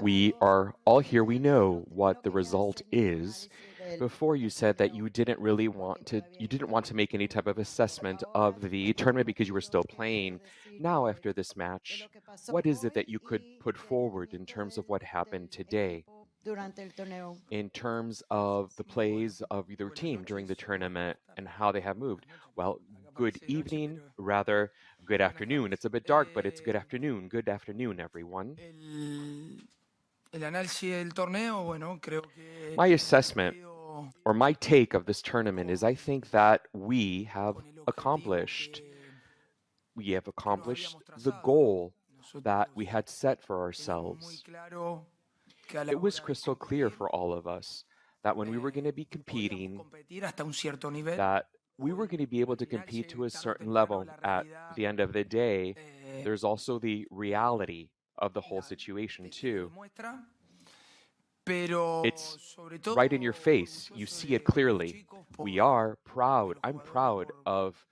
We are all here, we know what the result is. Before you said that you didn't want to make any type of assessment of the tournament because you were still playing. Now, after this match, what is it that you could put forward in terms of what happened today? In terms of the plays of your team during the tournament and how they have moved? Well, good evening, rather good afternoon. It's a bit dark, but it's good afternoon. Good afternoon, everyone. My assessment or my take of this tournament is I think that we have accomplished the goal that we had set for ourselves. It was crystal clear for all of us that when we were going to be competing, that we were going to be able to compete to a certain level. At the end of the day, there's also the reality of the whole situation too. It's right in your face. You see it clearly. We are proud. I'm proud of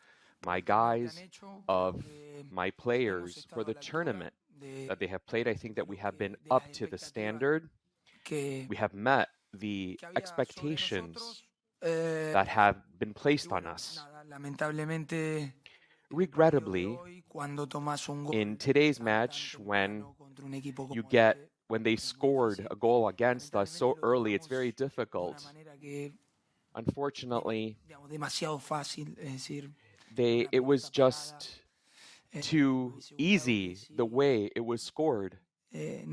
my guys, of my players for the tournament that they have played. I think that we have been up to the standard. We have met the expectations that have been placed on us. Regrettably, in today's match, when they scored a goal against us so early, it's very difficult. Unfortunately, it was just too easy the way it was scored. And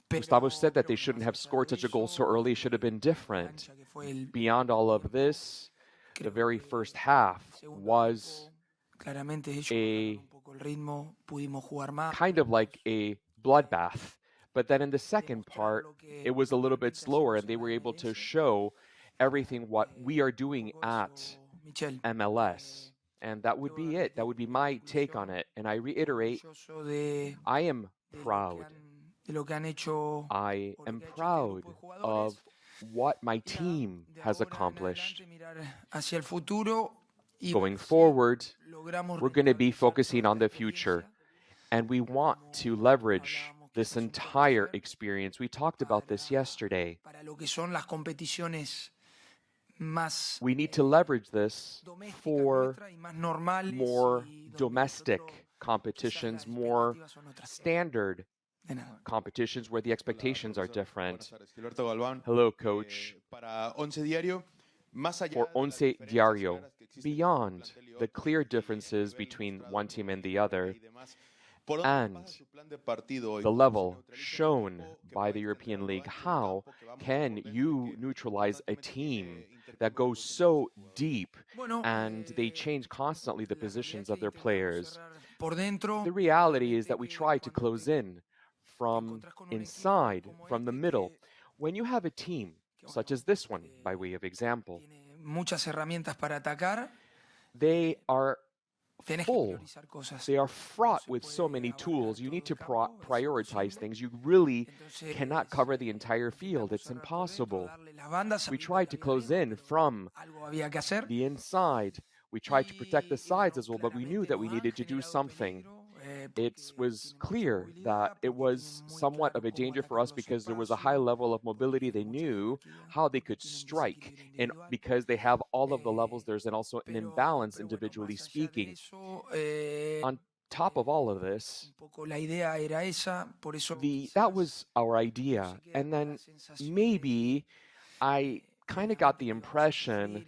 Gustavo said that they shouldn't have scored such a goal so early. It should have been different. Beyond all of this, the very first half was a kind of like a bloodbath. But then in the second part, it was a little bit slower, and they were able to show everything what we are doing at MLS. And that would be it. That would be my take on it. And I reiterate, I am proud. I am proud of what my team has accomplished. Going forward, we're going to be focusing on the future, and we want to leverage this entire experience. We talked about this yesterday. We need to leverage this for more domestic competitions, more standard competitions where the expectations are different. Hello, Coach. For Once Diario, beyond the clear differences between one team and the other, and the level shown by the European League, how can you neutralize a team that goes so deep and they change constantly the positions of their players? The reality is that we try to close in from inside, from the middle. When you have a team such as this one, by way of example, they are full. They are fraught with so many tools. You need to prioritize things. You really cannot cover the entire field. It's impossible. We tried to close in from the inside. We tried to protect the sides as well, but we knew that we needed to do something. It was clear that it was somewhat of a danger for us because there was a high level of mobility. They knew how they could strike, and because they have all of the levels, there's also an imbalance individually speaking. On top of all of this, that was our idea. And then maybe I kind of got the impression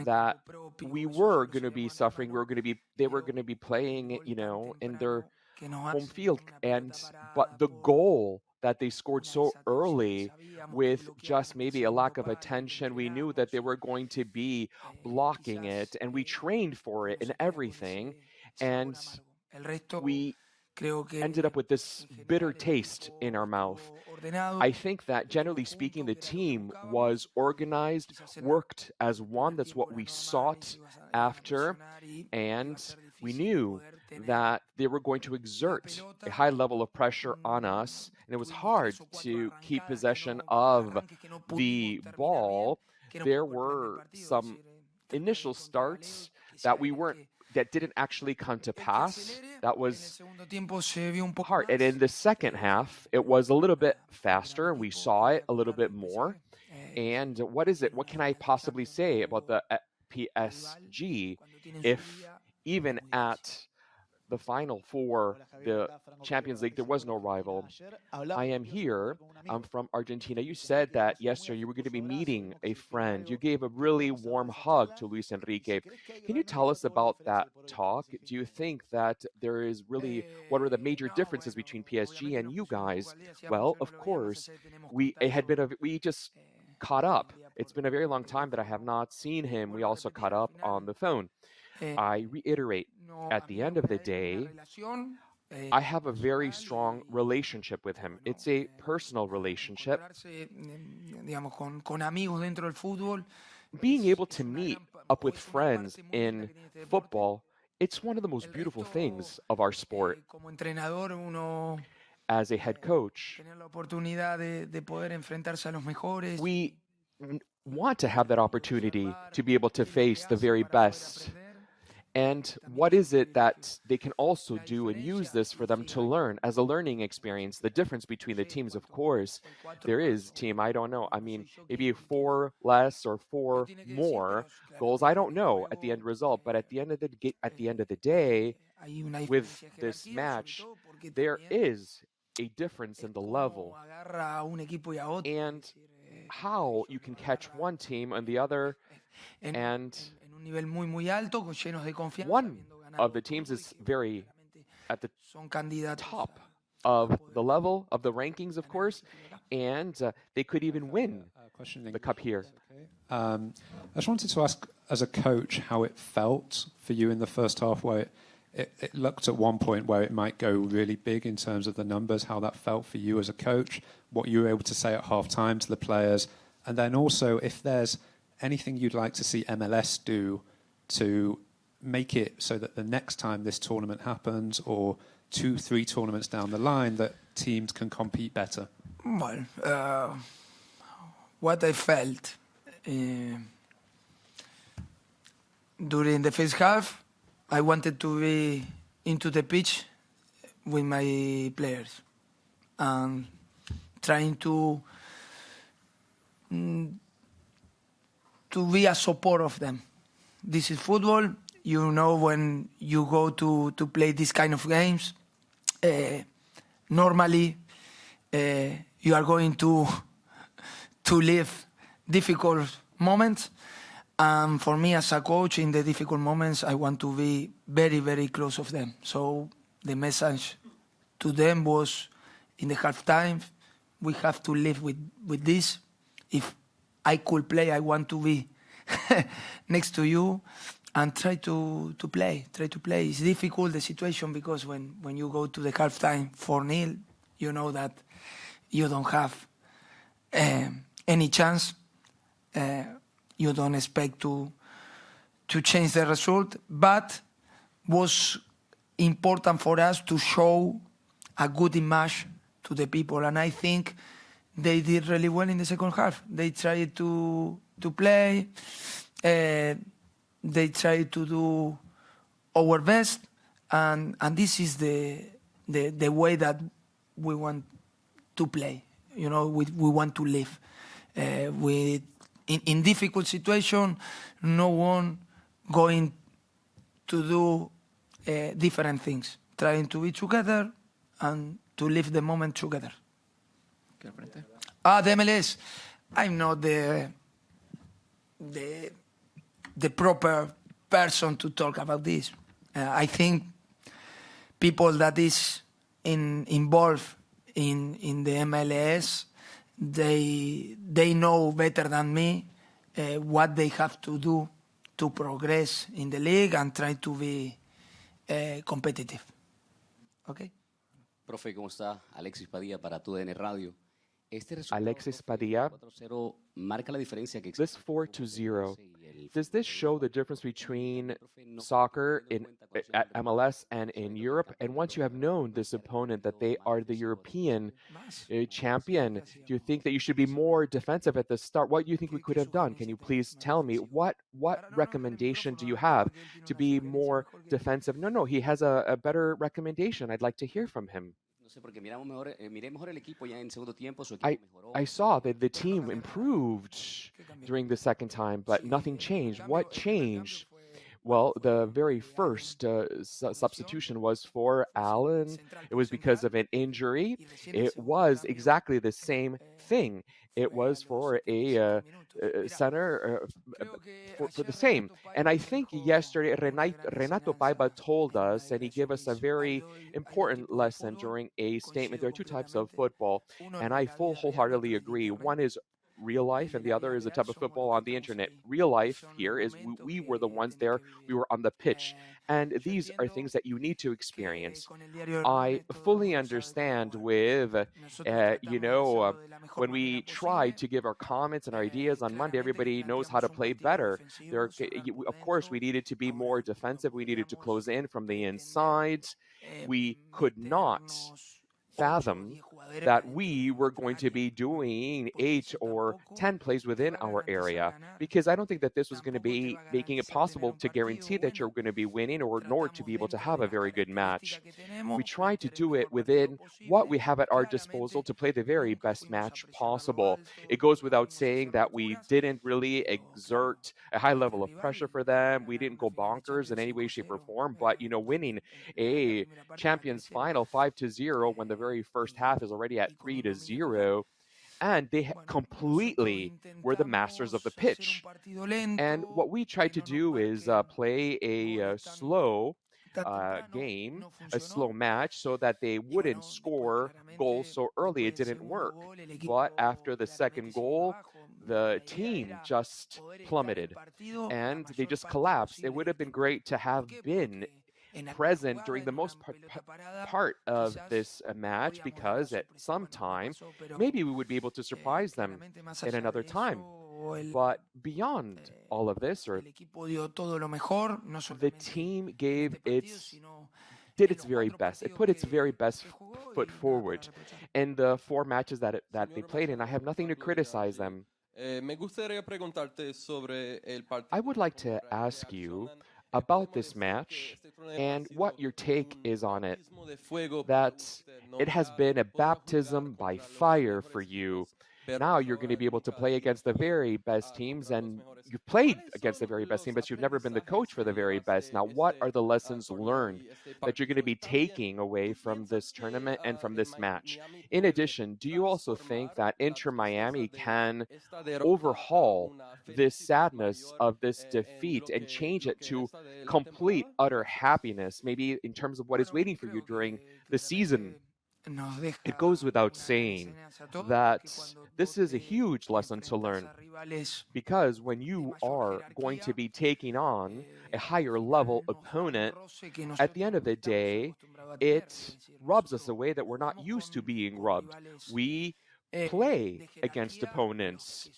that we were going to be suffering. They were going to be playing, in their home field. But the goal that they scored so early with just maybe a lack of attention, we knew that they were going to be blocking it, and we trained for it and everything. And we ended up with this bitter taste in our mouth. I think that generally speaking, the team was organized, worked as one. That's what we sought after. And we knew that they were going to exert a high level of pressure on us. And it was hard to keep possession of the ball. There were some initial starts that that didn't actually come to pass. That was hard. And in the second half, it was a little bit faster, and we saw it a little bit more. And what is it? What can I possibly say about the PSG if even at the final for the Champions League, there was no rival? I am here. I'm from Argentina. You said that yesterday you were going to be meeting a friend. You gave a really warm hug to Luis Enrique. Can you tell us about that talk? Do you think that there is really, what are the major differences between PSG and you guys? Well, of course, we just caught up. It's been a very long time that I have not seen him. We also caught up on the phone. I reiterate, at the end of the day, I have a very strong relationship with him. It's a personal relationship. Being able to meet up with friends in football, it's one of the most beautiful things of our sport. As a head coach, we want to have that opportunity to be able to face the very best. And what is it that they can also do and use this for them to learn as a learning experience? The difference between the teams, of course, there is team, I don't know. I mean, maybe 4 less or 4 more goals. I don't know at the end result, but at the end of the day, with this match, there is a difference in the level and how you can catch one team and the other. And one of the teams is very at the top of the level of the rankings, of course, and they could even win the cup here. I just wanted to ask, as a coach, how it felt for you in the first half, where it looked at one point where it might go really big in terms of the numbers, how that felt for you as a coach, what you were able to say at half-time to the players, and then also if there's anything you'd like to see MLS do to make it so that the next time this tournament happens, or 2-3 tournaments down the line, that teams can compete better? Well, what I felt during the first half, I wanted to be into the pitch with my players and trying to be a support of them. This is football. You know, when you go to play this kind of games, normally you are going to live difficult moments. And for me as a coach, in the difficult moments, I want to be very, very close of them. So the message to them was, in the halftime, we have to live with this. If I could play, I want to be next to you and try to play. It's difficult, the situation, because when you go to the halftime 4-0, you know that you don't have any chance. You don't expect to change the result, but was important for us to show a good image to the people, and I think they did really well in the second half. They tried to play, they tried to do our best, and this is the way that we want to play. You know, we want to live with. In difficult situation, no one going to do different things. Trying to be together and to live the moment together. The MLS, I'm not the proper person to talk about this. I think people that is involved in the MLS, they know better than me what they have to do to progress in the league and try to be competitive. Okay? Profe, ¿cómo está? Alexis Padilla para TUDN Radio. Alexis Padilla, marca la diferencia que this 4-0 Does this show the difference between soccer at MLS and in Europe? And once you have known this opponent that they are the European champion, do you think that you should be more defensive at the start? What do you think we could have done? Can you please tell me what recommendation do you have to be more defensive? No, he has a better recommendation. I'd like to hear from him. No sé, porque miré mejor el equipo ya en segundo tiempo, su I equipo mejoró. I saw that the team improved during the second time, but nothing changed. What changed? Well, the very first substitution was for Allen. It was because of an injury. It was exactly the same thing. It was for a center for the same. And I think yesterday Renato Paiva told us, and he gave us a very important lesson during a statement. There are two types of football, and I wholeheartedly agree. One is real life, and the other is a type of football on the internet. Real life here is we were the ones there, we were on the pitch, and these are things that you need to experience. I fully understand with, when we try to give our comments and our ideas on Monday, everybody knows how to play better. Of course, we needed to be more defensive, we needed to close in from the inside. We could not fathom that we were going to be doing 8 or 10 plays within our area, because I don't think that this was going to be making it possible to guarantee that you're going to be winning or nor to be able to have a very good match. We try to do it within what we have at our disposal to play the very best match possible. It goes without saying that we didn't really exert a high level of pressure for them. We didn't go bonkers in any way, shape, or form, but winning a Champions final 5-0 when the very first half is already at 3-0, and they completely were the masters of the pitch. And what we tried to do is play a slow game, a slow match, so that they wouldn't score goals so early. It didn't work. But after the second goal, the team just plummeted and they just collapsed. It would have been great to have been present during the most part of this match, because at some time maybe we would be able to surprise them in another time. But beyond all of this, the team did its very best. It put its very best foot forward in the 4 matches that they played in. I have nothing to criticize them. I would like to ask you about this match and what your take is on it, that it has been a baptism by fire for you. Now you're going to be able to play against the very best teams, and you've played against the very best team, but you've never been the coach for the very best. Now, what are the lessons learned that you're going to be taking away from this tournament and from this match? In addition, do you also think that Inter Miami can overhaul this sadness of this defeat and change it to complete, utter happiness, maybe in terms of what is waiting for you during the season? It goes without saying that this is a huge lesson to learn, because when you are going to be taking on a higher level opponent, at the end of the day, it rubs us a way that we're not used to being rubbed. We play against opponents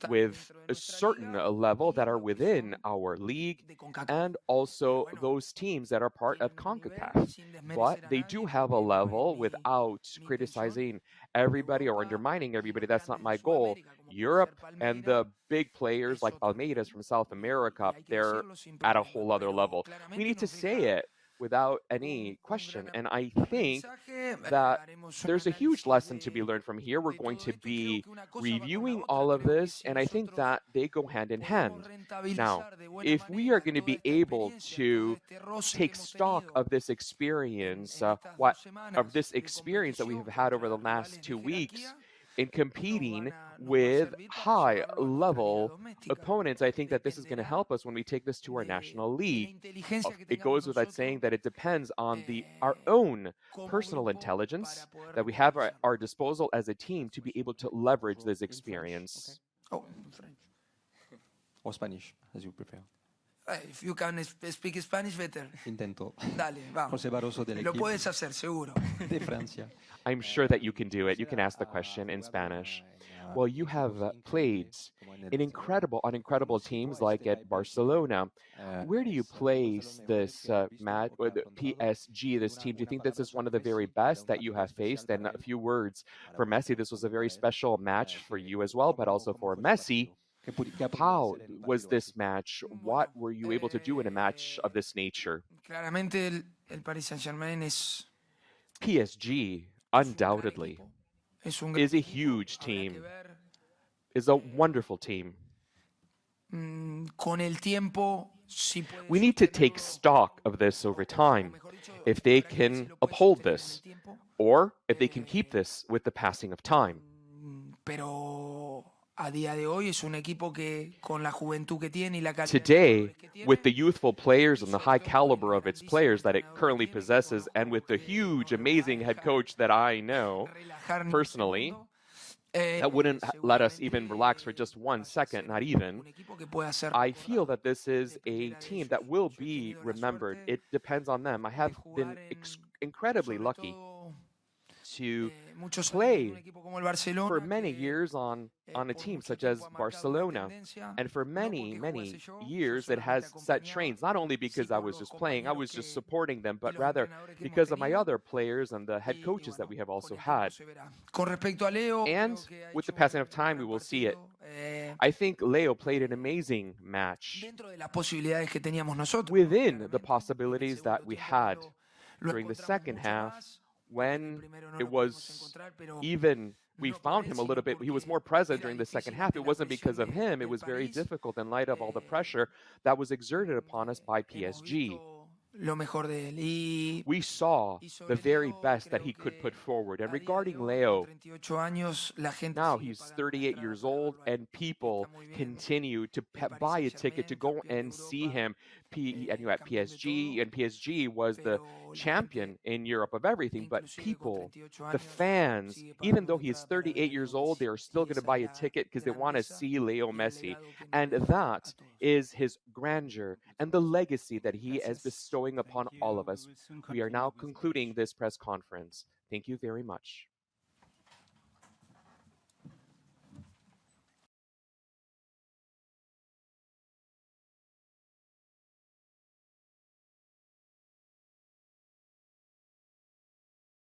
with a certain level that are within our league, and also those teams that are part of CONCACAF. But they do have a level without criticizing everybody or undermining everybody. That's not my goal. Europe and the big players like Palmeiras from South America, they're at a whole other level. We need to say it without any question. And I think that there's a huge lesson to be learned from here. We're going to be reviewing all of this, and I think that they go hand in hand. Now, if we are going to be able to take stock of this experience, that we have had over the last 2 weeks, in competing with high-level opponents, I think that this is going to help us when we take this to our national league. It goes without saying that it depends on our own personal intelligence that we have at our disposal as a team to be able to leverage this experience. Or Spanish, as you prefer. If you can speak Spanish, better. Intento. Dale, vamos. José Barroso del Lo equipo puedes hacer, seguro. de Francia. I'm sure that you can do it. You can ask the question in Spanish. Well, you have played on incredible teams like at Barcelona. Where do you place this match, or the PSG, this team? Do you think this is one of the very best that you have faced? And a few words for Messi. This was a very special match for you as well, but also for Messi. How was this match? What were you able to do in a match of this nature? Claramente el Paris Saint-Germain es PSG, undoubtedly, un is a gran huge equipo. Habrá team, que ver, is a wonderful team. con el tiempo, si puede We need to take sostenerlo, stock of this over time, if they can uphold this, or if they can keep this with the passing of time. pero a día de hoy es un equipo que con la juventud que tiene y la calidad de Today, jugadores que tiene, with the youthful players and the high caliber of its players that it currently possesses, and with the huge, amazing head coach that I know relajar ni un personally, segundo, that wouldn't let us even relax for just 1 second, not even. un equipo que puede hacer I feel that this is a team that will be remembered. It depends on them. I have been incredibly sobre lucky todo, to muchos años en play un equipo como el Barcelona, for many que, years on a por team mucho such tiempo as ha marcado una Barcelona. tendencia, And for no many, porque many jugase yo, years, sino it has solamente set acompañaba, trains, not only sí, because I por was los just playing, I compañeros was just que, supporting them, y but los rather entrenadores que hemos because of my tenido, other players and the head y coaches that bueno, we have also con el tiempo had. se verá. Con respecto a Leo, And creo que ha with the hecho passing of un time, we gran will see it. partido, I think Leo played an amazing match dentro de las posibilidades que teníamos nosotros, within the claramente. En el possibilities that segundo we tiempo, had Leo lo during the encontramos second mucho half, más. En el when primero no it lo pudimos was encontrar, pero even we no por found él, him a sino little bit. He was more porque present era during the second difícil half. It ante la wasn't because presión of him. It del was very París. difficult in light of all the Eh, pressure that was exerted upon us by Hemos PSG. visto lo mejor de él We saw y the sobre very Leo best that creo he could put que forward. And a día de regarding hoy, con Leo, 38 años, la gente now sigue he's pagando la 38 entrada years para old, verlo and ahí. people Está muy bien. continue to El Paris buy a ticket to Saint-Germain, go campeón de and see Europa, him. And you at campeón de PSG, todo, and PSG was the pero la gente, champion in Europe of everything. But inclusive con people, 38 the años, fans, sigue even pagando though la he is entrada para ver a 38 years Leo old, Messi. they are still Y going to esa buy es a la ticket because they want to grandeza see Leo y el Messi. legado que nos And deja that a todos. is his grandeur and the legacy that he is bestowing upon all of us. We are now concluding this press conference. Thank you very much.